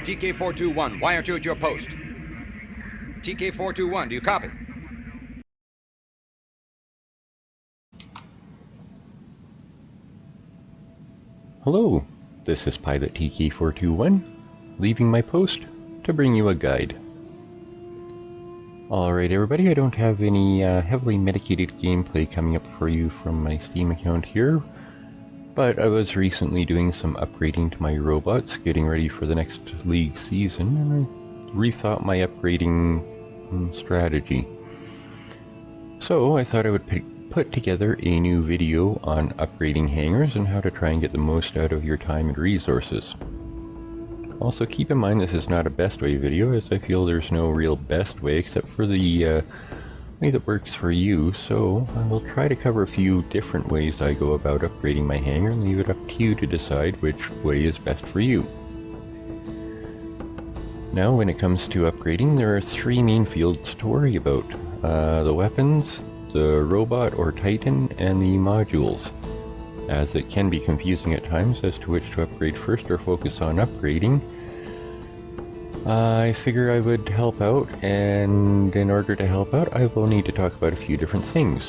TK-421, wire 2 at your post. TK-421, do you copy? Hello, this is Pilot TK-421, leaving my post to bring you a guide. Alright everybody, I don't have any heavily medicated gameplay coming up for you from my Steam account here, but I was recently doing some upgrading to my robots, getting ready for the next League season, and I rethought my upgrading strategy. So I thought I would put together a new video on upgrading hangars and how to try and get the most out of your time and resources. Also keep in mind this is not a best way video, as I feel there's no real best way except for the way that works for you, so I will try to cover a few different ways I go about upgrading my hangar and leave it up to you to decide which way is best for you. Now when it comes to upgrading, there are three main fields to worry about. The weapons, the robot or titan, and the modules, as it can be confusing at times as to which to upgrade first or focus on upgrading. I figure I would help out, and in order to help out I will need to talk about a few different things.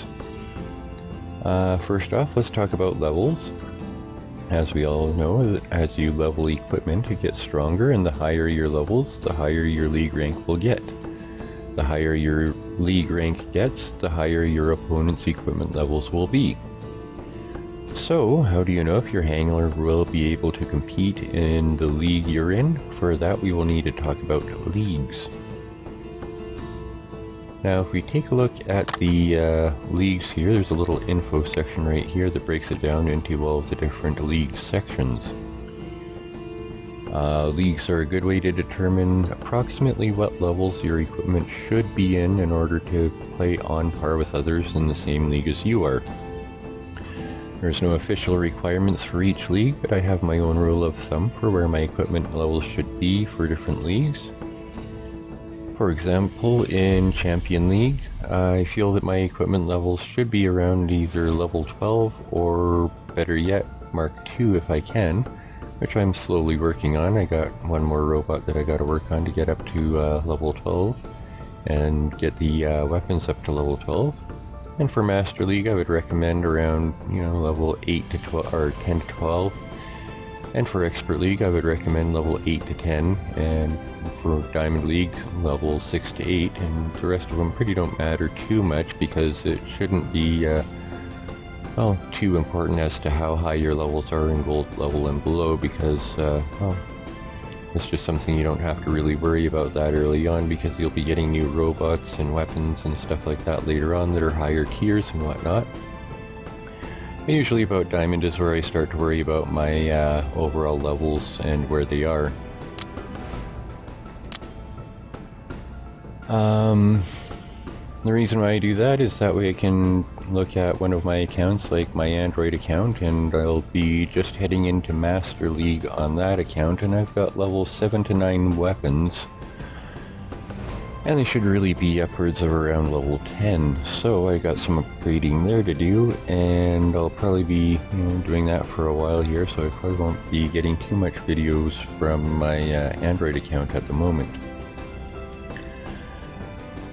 First off, let's talk about levels. As we all know, as you level equipment it gets stronger, and the higher your levels, the higher your league rank will get. The higher your league rank gets, the higher your opponent's equipment levels will be. So, how do you know if your hangar will be able to compete in the league you're in? For that we will need to talk about leagues. Now if we take a look at the leagues here, there's a little info section right here that breaks it down into all of the different league sections. Leagues are a good way to determine approximately what levels your equipment should be in order to play on par with others in the same league as you are. There's no official requirements for each league, but I have my own rule of thumb for where my equipment levels should be for different leagues. For example, in Champion League, I feel that my equipment levels should be around either level 12 or, better yet, Mark II if I can, which I'm slowly working on. I got one more robot that I gotta work on to get up to level 12 and get the weapons up to level 12. And for Master League I would recommend around, level 8 to 12 or 10 to 12. And for Expert League I would recommend level 8 to 10, and for Diamond League level 6 to 8, and the rest of them pretty don't matter too much because it shouldn't be too important as to how high your levels are in gold level and below, because it's just something you don't have to really worry about that early on, because you'll be getting new robots and weapons and stuff like that later on that are higher tiers and whatnot. Usually about Diamond is where I start to worry about my overall levels and where they are. The reason why I do that is that way I can look at one of my accounts, like my Android account, and I'll be just heading into Master League on that account, and I've got level 7 to 9 weapons, and they should really be upwards of around level 10, so I got some upgrading there to do, and I'll probably be doing that for a while here, so I probably won't be getting too much videos from my Android account at the moment.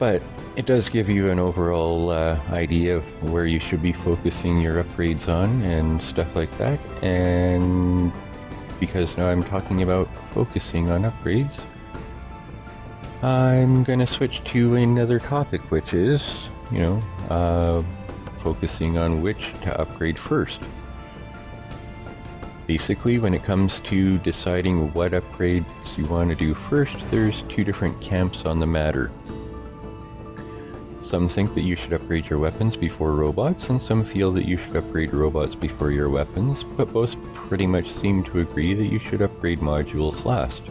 But it does give you an overall idea of where you should be focusing your upgrades on and stuff like that, and because now I'm talking about focusing on upgrades, I'm going to switch to another topic, which is, focusing on which to upgrade first. Basically, when it comes to deciding what upgrades you want to do first, there's two different camps on the matter. Some think that you should upgrade your weapons before robots, and some feel that you should upgrade robots before your weapons, but both pretty much seem to agree that you should upgrade modules last.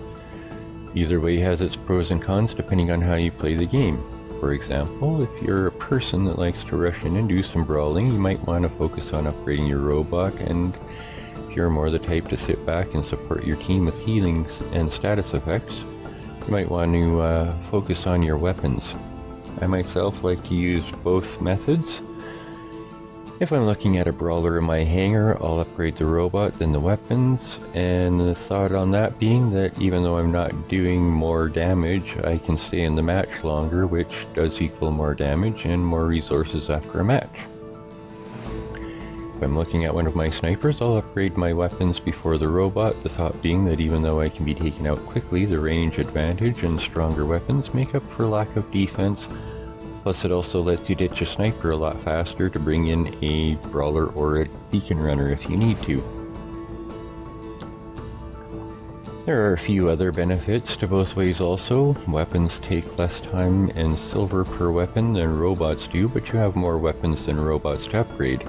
Either way has its pros and cons depending on how you play the game. For example, if you're a person that likes to rush in and do some brawling, you might want to focus on upgrading your robot, and if you're more the type to sit back and support your team with healings and status effects, you might want to focus on your weapons. I myself like to use both methods, If I'm looking at a brawler in my hangar, I'll upgrade the robot, then the weapons, and the thought on that being that even though I'm not doing more damage, I can stay in the match longer, which does equal more damage and more resources after a match. If I'm looking at one of my snipers, I'll upgrade my weapons before the robot, the thought being that even though I can be taken out quickly, the range advantage and stronger weapons make up for lack of defense. Plus it also lets you ditch a sniper a lot faster to bring in a brawler or a beacon runner if you need to. There are a few other benefits to both ways also. Weapons take less time and silver per weapon than robots do, but you have more weapons than robots to upgrade.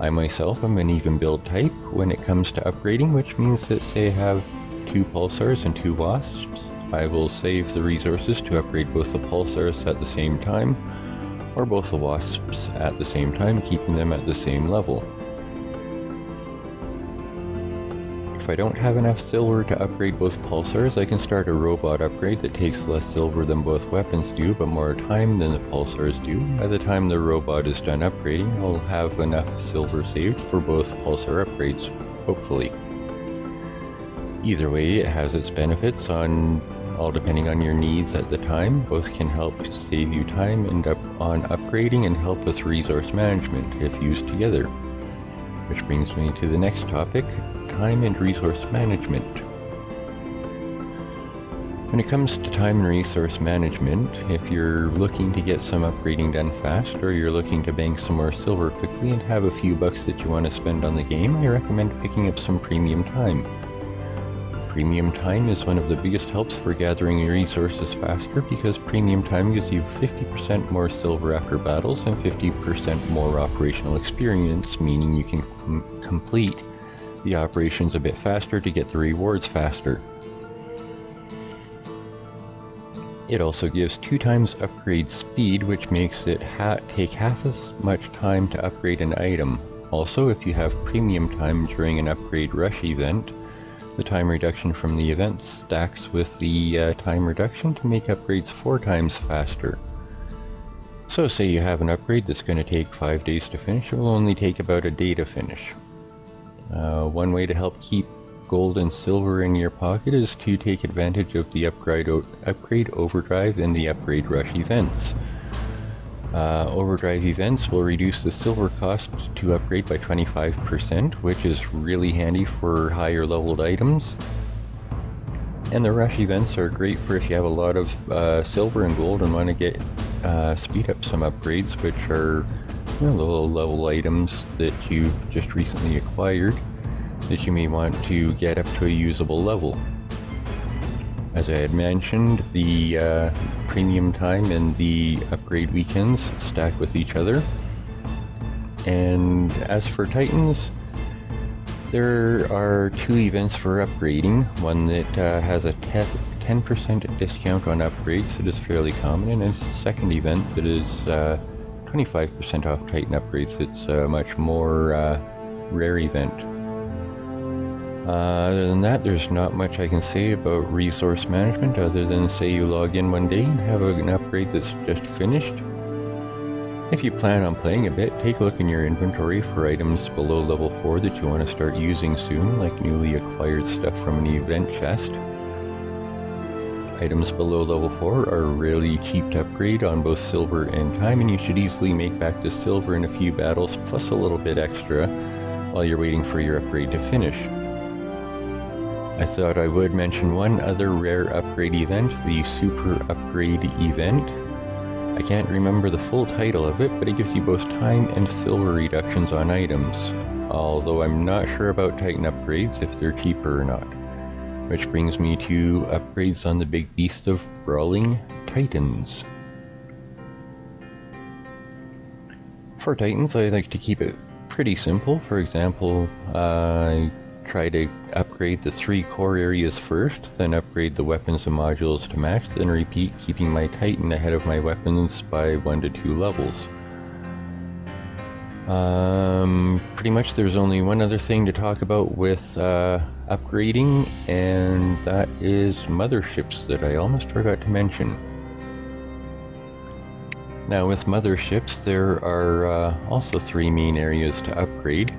I myself am an even build type when it comes to upgrading, which means that say I have 2 pulsars and 2 wasps, I will save the resources to upgrade both the pulsars at the same time, or both the wasps at the same time, keeping them at the same level. If I don't have enough silver to upgrade both pulsars, I can start a robot upgrade that takes less silver than both weapons do, but more time than the pulsars do. By the time the robot is done upgrading, I'll have enough silver saved for both pulsar upgrades, hopefully. Either way, it has its benefits all depending on your needs at the time. Both can help save you time on upgrading and help with resource management if used together. Which brings me to the next topic, time and resource management. When it comes to time and resource management, if you're looking to get some upgrading done fast, or you're looking to bank some more silver quickly and have a few bucks that you want to spend on the game, I recommend picking up some premium time. Premium time is one of the biggest helps for gathering resources faster because premium time gives you 50% more silver after battles and 50% more operational experience, meaning you can complete the operations a bit faster to get the rewards faster. It also gives 2 times upgrade speed, which makes it take half as much time to upgrade an item. Also, if you have premium time during an upgrade rush event, the time reduction from the event stacks with the time reduction to make upgrades 4 times faster. So say you have an upgrade that's going to take 5 days to finish, it will only take about a day to finish. One way to help keep gold and silver in your pocket is to take advantage of the upgrade overdrive and the upgrade rush events. Overdrive events will reduce the silver cost to upgrade by 25%, which is really handy for higher leveled items. And the rush events are great for if you have a lot of silver and gold and want to get speed up some upgrades, which are the low level items that you've just recently acquired that you may want to get up to a usable level. As I had mentioned, the premium time and the upgrade weekends stack with each other. And as for Titans, there are 2 events for upgrading. One that has a 10% discount on upgrades that is fairly common, and a second event that is 25% off Titan upgrades. It's a much more rare event. Other than that, there's not much I can say about resource management other than say you log in one day and have an upgrade that's just finished. If you plan on playing a bit, take a look in your inventory for items below level 4 that you want to start using soon, like newly acquired stuff from an event chest. Items below level 4 are really cheap to upgrade on both silver and time, and you should easily make back the silver in a few battles plus a little bit extra while you're waiting for your upgrade to finish. I thought I would mention one other rare upgrade event, the Super Upgrade event. I can't remember the full title of it, but it gives you both time and silver reductions on items, although I'm not sure about Titan upgrades if they're cheaper or not. Which brings me to upgrades on the big beast of brawling, Titans. For Titans, I like to keep it pretty simple. For example, I try to upgrade the 3 core areas first, then upgrade the weapons and modules to max, then repeat, keeping my Titan ahead of my weapons by 1 to 2 levels. Pretty much there's only one other thing to talk about with upgrading, and that is Motherships that I almost forgot to mention. Now with Motherships, there are also three main areas to upgrade.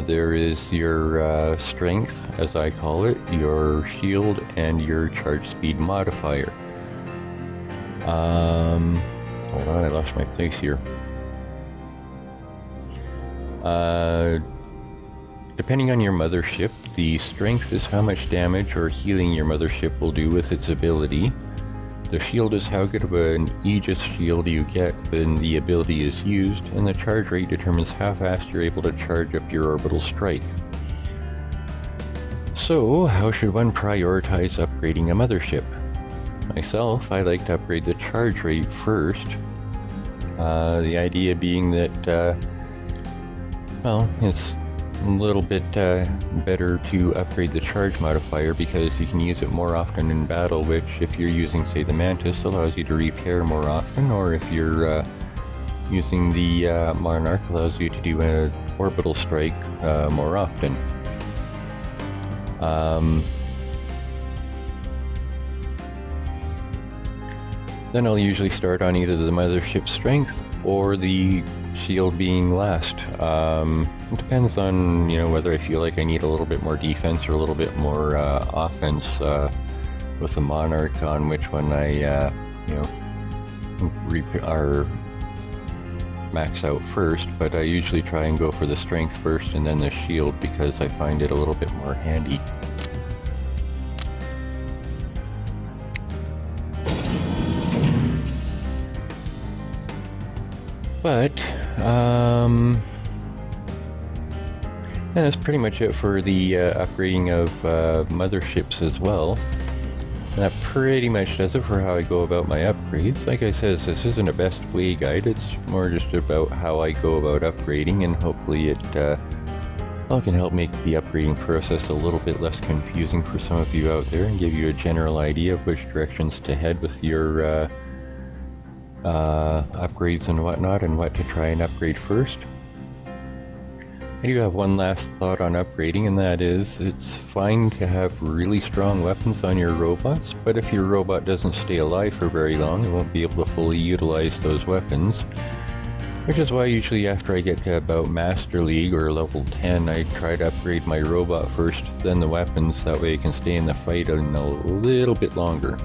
There is your strength, as I call it, your shield, and your charge speed modifier. Hold on, I lost my place here. Depending on your mothership, the strength is how much damage or healing your mothership will do with its ability. The shield is how good of an Aegis shield you get when the ability is used, and the charge rate determines how fast you're able to charge up your orbital strike. So, how should one prioritize upgrading a mothership? Myself, I like to upgrade the charge rate first. The idea being that, well, it's a little bit better to upgrade the charge modifier because you can use it more often in battle, which if you're using, say, the Mantis, allows you to repair more often, or if you're using the Monarch, allows you to do an orbital strike more often. Then I'll usually start on either the mothership strength or the shield being last. It depends on, you know, whether I feel like I need a little bit more defense or a little bit more offense with the Monarch, on which one I, you know, max out first. But I usually try and go for the strength first and then the shield because I find it a little bit more handy. But, and that's pretty much it for the upgrading of motherships as well. And that pretty much does it for how I go about my upgrades. Like I said, this isn't a best way guide, it's more just about how I go about upgrading, and hopefully it can help make the upgrading process a little bit less confusing for some of you out there, and give you a general idea of which directions to head with your upgrades and whatnot, and what to try and upgrade first. I do have one last thought on upgrading, and that is, it's fine to have really strong weapons on your robots, but if your robot doesn't stay alive for very long, it won't be able to fully utilize those weapons. Which is why usually after I get to about Master League or level 10, I try to upgrade my robot first, then the weapons, that way I can stay in the fight a little bit longer.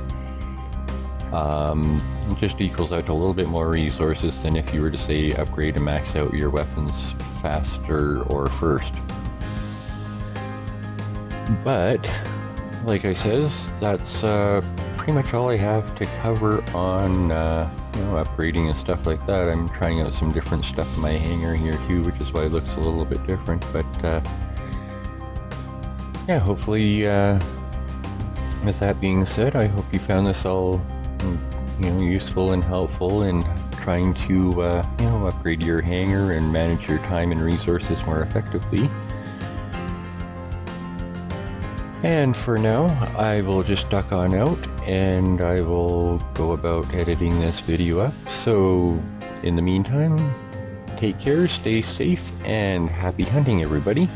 It just equals out to a little bit more resources than if you were to, say, upgrade and max out your weapons faster or first. But, like I says, that's pretty much all I have to cover on you know, upgrading and stuff like that. I'm trying out some different stuff in my hangar here too, which is why it looks a little bit different. But yeah, hopefully, with that being said, I hope you found this all, you know, useful and helpful in trying to you know, upgrade your hangar and manage your time and resources more effectively. And for now, I will just duck on out and I will go about editing this video up. So in the meantime, take care, stay safe, and happy hunting, everybody.